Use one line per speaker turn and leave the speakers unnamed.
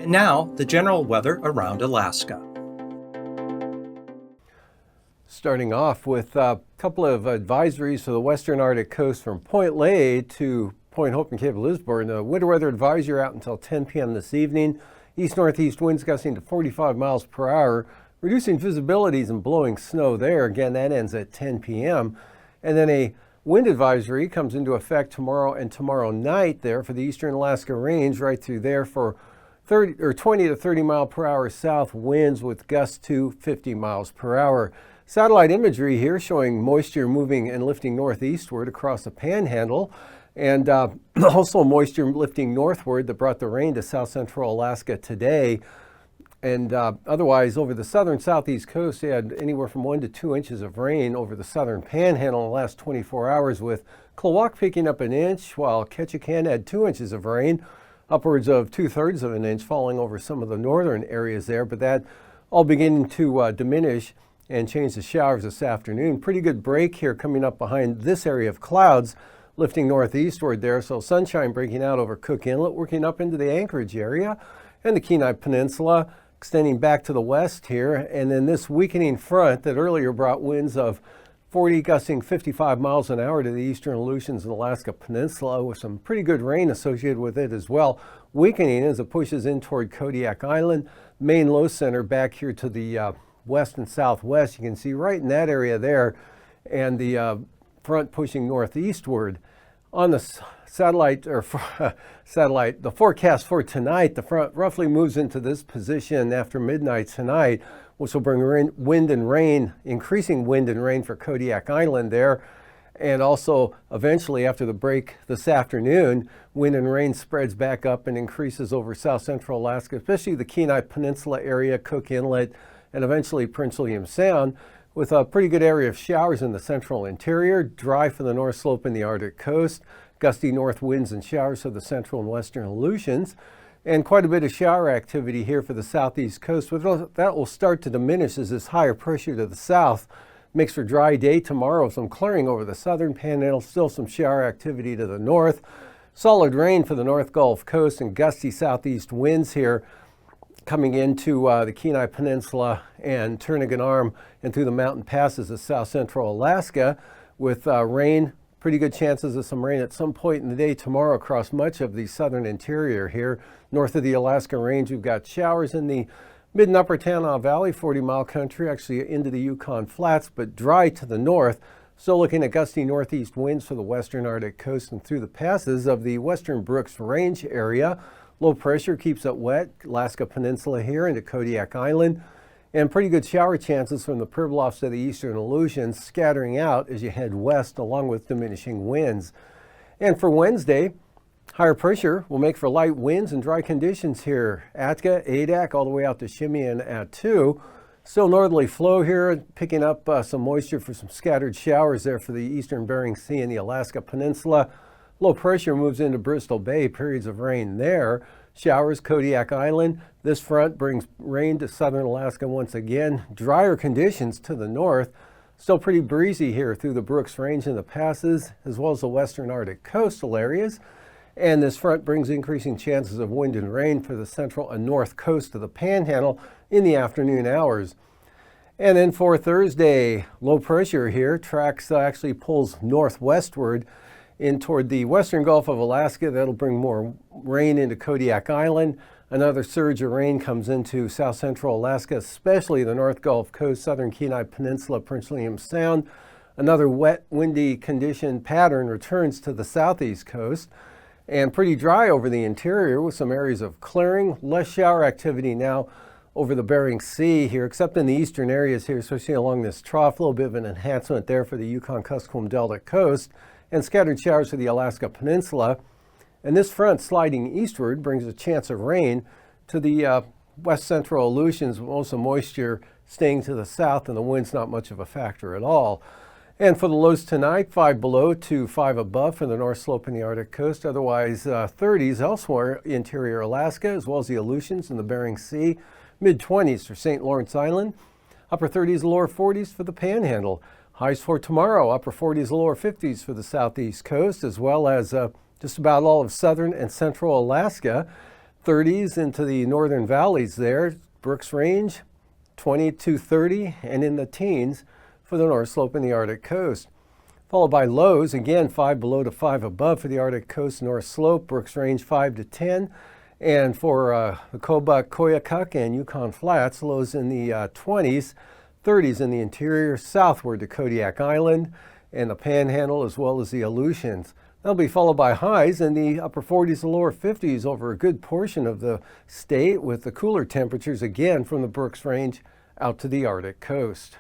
And now, the general weather around Alaska.
Starting off with a couple of advisories for the western Arctic coast from Point Lay to Point Hope and Cape Elizabeth. The winter weather advisory out until 10 p.m. this evening. East-northeast winds gusting to 45 miles per hour, reducing visibilities and blowing snow there. Again, that ends at 10 p.m. And then a wind advisory comes into effect tomorrow and tomorrow night there for the eastern Alaska Range, right through there for 20 to 30 mile per hour south winds with gusts to 50 miles per hour. Satellite imagery here showing moisture moving and lifting northeastward across the panhandle, and also moisture lifting northward that brought the rain to south central Alaska today. And otherwise, over the southern southeast coast, they had anywhere from 1 to 2 inches of rain over the southern panhandle in the last 24 hours, with Klawock picking up an inch, while Ketchikan had 2 inches of rain, upwards of 2/3 of an inch falling over some of the northern areas there, but that all beginning to diminish and change to showers this afternoon. Pretty good break here coming up behind this area of clouds, lifting northeastward there. So sunshine breaking out over Cook Inlet, working up into the Anchorage area and the Kenai Peninsula, extending back to the west here. And then this weakening front that earlier brought winds of 40 gusting 55 miles an hour to the eastern Aleutians and Alaska Peninsula, with some pretty good rain associated with it as well. Weakening as it pushes in toward Kodiak Island, main low center back here to the west and southwest. You can see right in that area there, and the front pushing northeastward. On the the forecast for tonight, the front roughly moves into this position after midnight tonight, which will bring wind and rain, increasing wind and rain for Kodiak Island there. And also eventually after the break this afternoon, wind and rain spreads back up and increases over south central Alaska, especially the Kenai Peninsula area, Cook Inlet, and eventually Prince William Sound, with a pretty good area of showers in the central interior, dry for the north slope in the Arctic coast, gusty north winds and showers for the central and western Aleutians, and quite a bit of shower activity here for the southeast coast. But that will start to diminish as this higher pressure to the south makes for a dry day tomorrow. Some clearing over the southern panhandle, still some shower activity to the north. Solid rain for the North Gulf Coast and gusty southeast winds here coming into the Kenai Peninsula and Turnagain Arm and through the mountain passes of south central Alaska, with rain, pretty good chances of some rain at some point in the day tomorrow across much of the southern interior here. North of the Alaska Range, we've got showers in the mid and upper Tanana Valley, 40-mile country, actually into the Yukon Flats, but dry to the north. Still looking at gusty northeast winds for the western Arctic coast and through the passes of the western Brooks Range area. Low pressure keeps it wet, Alaska Peninsula here into Kodiak Island, and pretty good shower chances from the Pribilofs to the eastern Aleutians, scattering out as you head west along with diminishing winds. And for Wednesday, higher pressure will make for light winds and dry conditions here. Atka, Adak, all the way out to Shimmy and Attu. Still northerly flow here, picking up some moisture for some scattered showers there for the eastern Bering Sea and the Alaska Peninsula. Low pressure moves into Bristol Bay, periods of rain there. Showers, Kodiak Island. This front brings rain to southern Alaska once again. Drier conditions to the north. Still pretty breezy here through the Brooks Range and the passes, as well as the western Arctic coastal areas. And this front brings increasing chances of wind and rain for the central and north coast of the Panhandle in the afternoon hours. And then for Thursday, low pressure here. Tracks actually pulls northwestward in toward the western Gulf of Alaska. That'll bring more rain into Kodiak Island. Another surge of rain comes into south central Alaska, especially the North Gulf Coast, southern Kenai Peninsula, Prince William Sound. Another wet, windy condition pattern returns to the southeast coast, and pretty dry over the interior with some areas of clearing. Less shower activity now over the Bering Sea here, except in the eastern areas here, especially along this trough. A little bit of an enhancement there for the Yukon-Kuskokwim Delta coast, and scattered showers for the Alaska Peninsula. And this front sliding eastward brings a chance of rain to the west central Aleutians, with most of the moisture staying to the south and the wind's not much of a factor at all. And for the lows tonight, 5 below to 5 above for the north slope and the Arctic coast. Otherwise, 30s elsewhere, interior Alaska, as well as the Aleutians and the Bering Sea. Mid-20s for St. Lawrence Island. Upper 30s, lower 40s for the Panhandle. Highs for tomorrow, upper 40s, lower 50s for the southeast coast, as well as just about all of southern and central Alaska. 30s into the northern valleys there. Brooks Range, 20 to 30, and in the teens for the north slope and the Arctic coast. Followed by lows, again 5 below to 5 above for the Arctic coast north slope, Brooks Range 5 to 10. And for the Kobuk, Koyukuk, and Yukon Flats, lows in the 20s, 30s in the interior southward to Kodiak Island and the Panhandle, as well as the Aleutians. That'll be followed by highs in the upper 40s and lower 50s over a good portion of the state, with the cooler temperatures again from the Brooks Range out to the Arctic coast.